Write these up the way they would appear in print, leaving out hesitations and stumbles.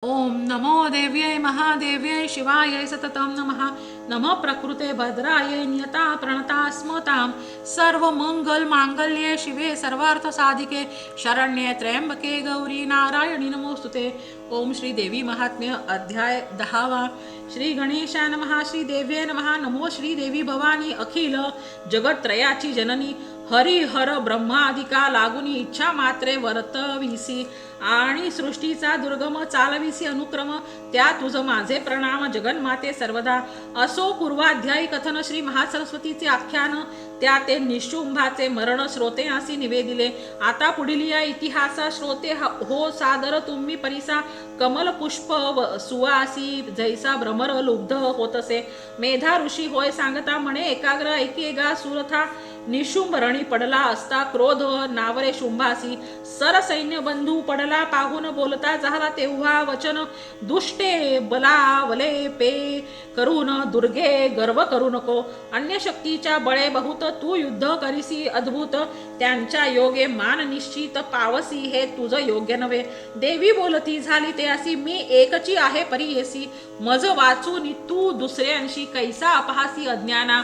ओम नमो देव्यै महादेव्यै शिवाय सततं नमः. नमः प्रकृते भद्राय नियता प्रणता स्मतां. सर्व मंगल मांगल्ये शिवे सर्वार्थ साधिके शरण्ये त्र्यंबके गौरी नारायणी नमोस्तुते. ओम श्री देवी महात्म्य अध्याय 10. श्री गणेशाय नमः. श्री देव्ये नमः. नमो श्री देवी भवानी अखिल जगत्त्रयाची जननी. हरिहर ब्रह्मादिका लागुनी इच्छा मात्रे वर्तविसी आणि सृष्टीचा दुर्गम चालविसी अनुक्रम. त्या तुझ माझे प्रणाम जगन्माते सर्वदा. असो पूर्वाध्यायी कथन श्री महासरस्वतीचे आख्यान. त्या ते निशुंभाचे मरण श्रोते असे निवेदिले. आता पुढील या इतिहासा श्रोते हो सादर तुम्ही परिसा. कमल पुष्प सुवासी जैसा भ्रमर लुब्ध होतसे. मेधा ऋषी होय सांगता म्हणे एकाग्र ऐकेगा सुरथा. निशुंभ रणी पडला असता क्रोध नावरे शुंभासी. सर सैन्य बंधू पडला पाहून बोलता झाला तेव्हा वचन. दुष्टे बलावले पे करून दुर्गे गर्व करू नको. अन्य शक्तीच्या बळे बहुत तू युद्ध करीसी अद्भुत. त्यांच्या योगे मान निश्चित पावसी हे तुझ योग्य नव्हे. देवी बोलती झाली ते असी मी एकची आहे परियेसी. मज वाचून तू दुसऱ्यांशी कैसा अपहासी अज्ञाना.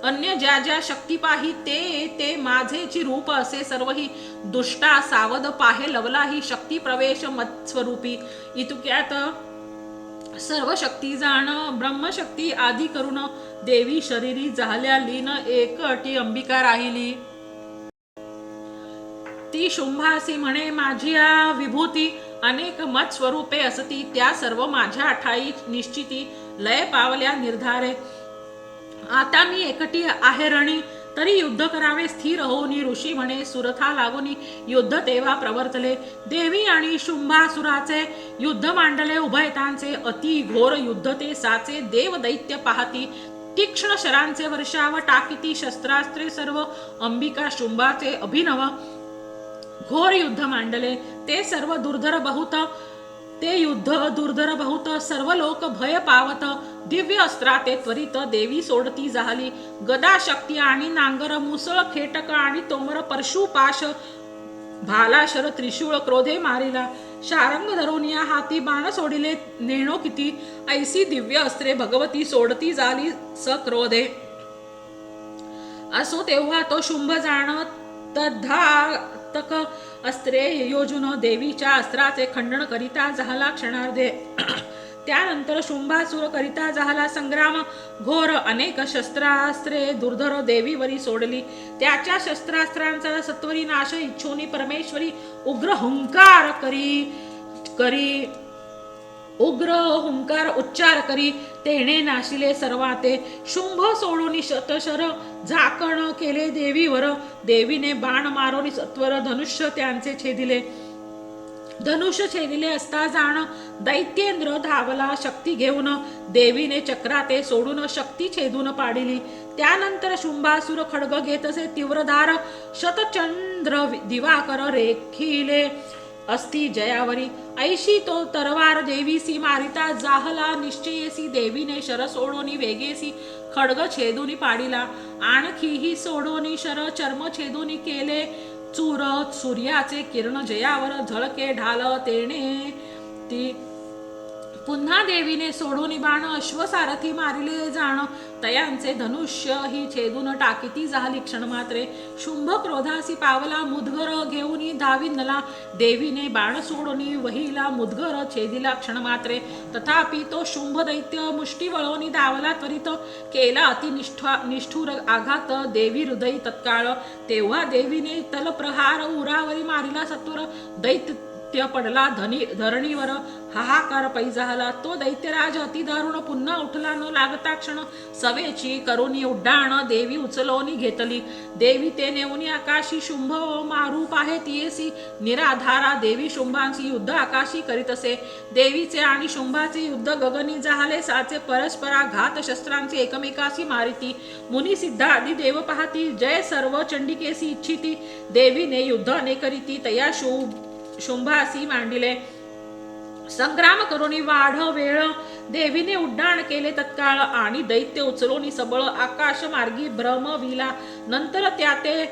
अन्य ज्या ज्या शक्ती पाही ते ते माझेची रूप असे सर्वही. दुष्टा सावध पाहे लवलाही शक्ती प्रवेश मत्स्वरूपी. इतक्यात सर्व शक्ती जाण ब्रह्मशक्ती आदी करून देवी शरीरी झाल्या लीन. एकटी अंबिका राहिली. ती शुंभासी म्हणे माझी विभूती अनेक मत स्वरूपे असती. त्या सर्व माझ्या ठाई निश्चिती लय पावल्या निर्धारे. आता मी एकटी आहे रणी तरी युद्ध करावे स्थिर होऊनी. ऋषी म्हणे सुरथा लागून युद्ध तेव्हा प्रवर्तले. देवी आणि शुंभासुराचे युद्ध मांडले उभयतांचे. अति घोर युद्ध ते साचे. देव दैत्य पाहती तीक्ष्ण शरांचे वर्षाव टाकीती शस्त्रास्त्रे सर्व. अंबिका शुंभाचे अभिनव घोर युद्ध मांडले. ते सर्व दुर्धर बहुत. ते युद्ध दुर्धर बहुत सर्व लोक भय पावत. दिव्य अस्त्राते त्वरित देवी सोडती झाली. गदा शक्ती आणि नांगर मुसळ खेटक आणि तोमर परशुपाश भालाशर त्रिशूळ क्रोधे मारिला. शारंग धरून या हाती बाण सोडिले नेणो किती. ऐसी दिव्य अस्त्रे भगवती सोडती झाली सक्रोधे. असो तेव्हा तो शुंभ जाण तद्धातक अस्त्रे योजून देवीच्या अस्त्राचे खंडन करिता झाला क्षणार्धे. त्यानंतर शुंभासुर करिता झाला संग्राम घोर. अनेक शस्त्रास्त्रे दुर्धर देवीवरी सोडली. त्याच्या शस्त्रास्त्रांचा सत्वरी नाश इच्छोनी परमेश्वरी उग्र हुंकार करी उग्र हुंकार उच्चार करी तेणे नाशिले सर्वाते. शुंभ सोडून शतशर झाकण केले देवीवर. देवीने बाण मारून सत्वर धनुष्य त्यांचे छेदिले. धनुष्य छेदिले असता जाण दैत्येंद्र धावला शक्ती घेऊन. देवीने चक्राते सोडून शक्ती छेदून पाडिली. त्यानंतर शुंभासुर खड्ग घेतसे तीव्रधार. शतचंद्र दिवाकर रेखिले असती जयावरी. ऐशी तो तरवार देवीसी मारिता जाहला निश्चयेसी. देवीने शर सोडोनी वेगेसी खड्ग छेदूनी पाडिला. आणखीही सोडोनी शर चर्म छेदूनी केले चूर. सूर्याचे किरण जयावर झळके ढाल तेणे ती. पुन्हा देवीने सोडून बाण अश्वसारथी मारिले जाण. तयांचे धनुष्य ही छेदून टाकीती झाली क्षणमात्रे. शुंभ क्रोधासी पावला मुदगर घेऊन धाविनला. देवीने बाण सोडून वहिला मुदगर छेदिला क्षणमात्रे. तथापि तो शुंभ दैत्य मुष्टी वळवून धावला त्वरित. केला अति निष्ठुर आघात देवी हृदयी तत्काळ. तेव्हा देवीने तलप्रहार उरावरी मारिला सत्वर. दैत्य पडला धरणीवर हाहाकार पैजाहला. तो दैत्यराज अति दारुण पुन्हा उठला न लागता क्षण. सवेची करुणी उड्डाण देवी उचलवणी घेतली. देवी ते नेऊनी आकाशी शुंभ मारू पाहे तियेसी. निराधारा देवी शुंभांशी युद्ध आकाशी करीतसे. देवीचे आणि शुंभाचे युद्ध गगनी जाहले साचे. परस्पराघात शस्त्रांचे एकमेकाशी मारिती. मुनी सिद्ध आदी देव पाहती जय सर्व चंडिकेसी इच्छिती. देवीने युद्ध अनेकरीती तया शुंभासी मांडिले. संग्राम करुणी वाढ वेळ देवीने उड्डाण केले तत्काळ आणि दैत्य उचलोनी सबळ आकाश मार्गी भ्रमविला नंतर त्या ते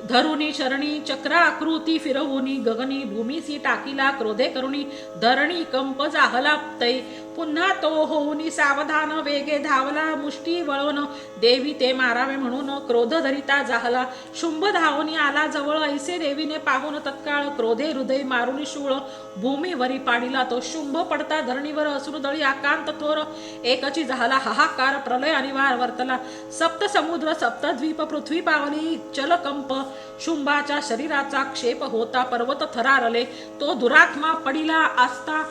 धरुनी शरणी चक्राकृती फिरवुनी गगनी भूमीसी टाकीला क्रोधे करुणी धरणी कंप जाहला तै पुन्हा तो होऊनी सावधान वेगे धावला मुष्टी वळवून देवी ते मारावे म्हणून क्रोध धरिता जाहला शुंभ धावून आला जवळ ऐसे देवीने पाहून तत्काळ क्रोधे हृदय मारुनी शूळ भूमीवरी पाडिला तो शुंभ पडता धरणीवर असुरदळी आकांत थोर एकची झाला हाहाकार प्रलय अनिवार वर्तला सप्त समुद्र सप्तद्वीप पृथ्वी पावली चलकंप शुंभाच्या शरीराचा क्षेप होता पर्वत थरारले तो दुरात्मा पडिला असता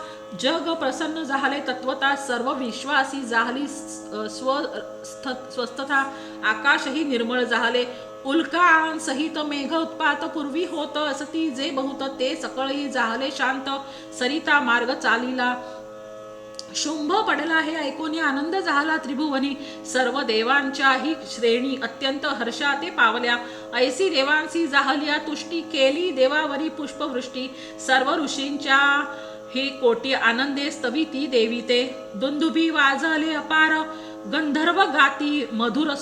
जग प्रसन्न झाले तत्वता सर्व विश्वासी झाली स्वस्थता आकाशही निर्मळ झाले उल्कांसहित मेघ उत्पात पूर्वी होत असती जे बहुत ते सकळही झाले शांत सरिता मार्ग चालिला शुंभ पडला हे ऐकून आनंद झाला त्रिभुवनी सर्व देवांच्याही श्रेणी अत्यंत हर्षाते पावल्या ऐसी देवांसी जाहल्या तुष्टी केली देवावरी पुष्पवृष्टी सर्व ऋषींच्या ही कोटी आनंदे स्तविती देवी ते दुंदुभी वाजले अपार गंधर्व गाती मधुर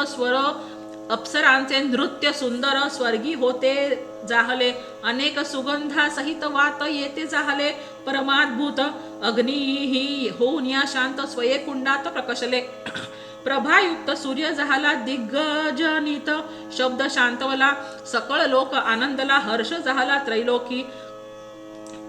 स्वर अप्सरांचे नृत्य सुंदर स्वर्गी होते जाहले अनेक सुगंधा सहित वात येते जाहले परमाद्भूत अग्निही होऊन या शांत स्वयंकुंडात प्रकशले प्रभायुक्त सूर्य झाला दिग्गजनित शब्द शांतवला सकळ लोक आनंदला हर्ष झाला त्रैलोकी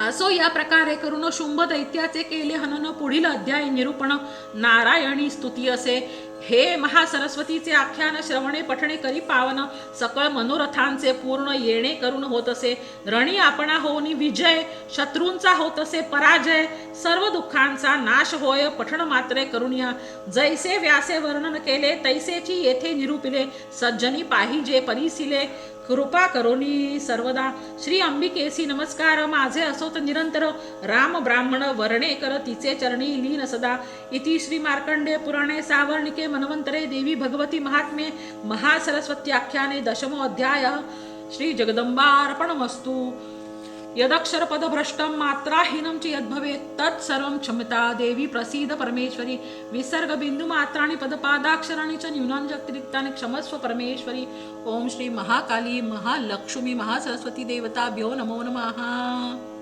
असो या प्रकारे करून शुंभ दैत्याचे केले हनन पुढील अध्याय निरूपण नारायणी स्तुती असे हे महासरस्वतीचे आख्यान श्रवणे पठणे करी पावन सकळ मनोरथांचे पूर्ण येणे करून होत असे रणी आपणा होऊनी विजय शत्रूंचा होत असे पराजय सर्व दुःखांचा नाश होय पठण मात्रे करून या जैसे व्यासे वर्णन केले तैसेची येथे निरूपिले सज्जनी पाहिजे परिसिले कृपा करोनी सर्वदा श्री अंबिकेसी नमस्कार माझे असोत निरंतर राम ब्राह्मण वर्णे कर तिचे चरणी लीन सदा इति श्री मार्कंडे पुराणे सावर्णिके मनवंतरे देवी भगवती महात्म्ये महासरस्वती आख्याने दशमो अध्याय श्री जगदंबार्पणमस्तु यदक्षर पद भ्रष्टम मात्राहीनं च यद्भवेत् तत्सर्वं क्षम्यता देवी प्रसीद परमेश्वरी विसर्ग बिंदु मात्राणि पदपादाक्षराणि च न्यूनान्यतिरिक्तानि क्षमस्व परमेश्वरी ओम श्री महाकाली महालक्ष्मी महासरस्वती देवताभ्यो नमो नमः।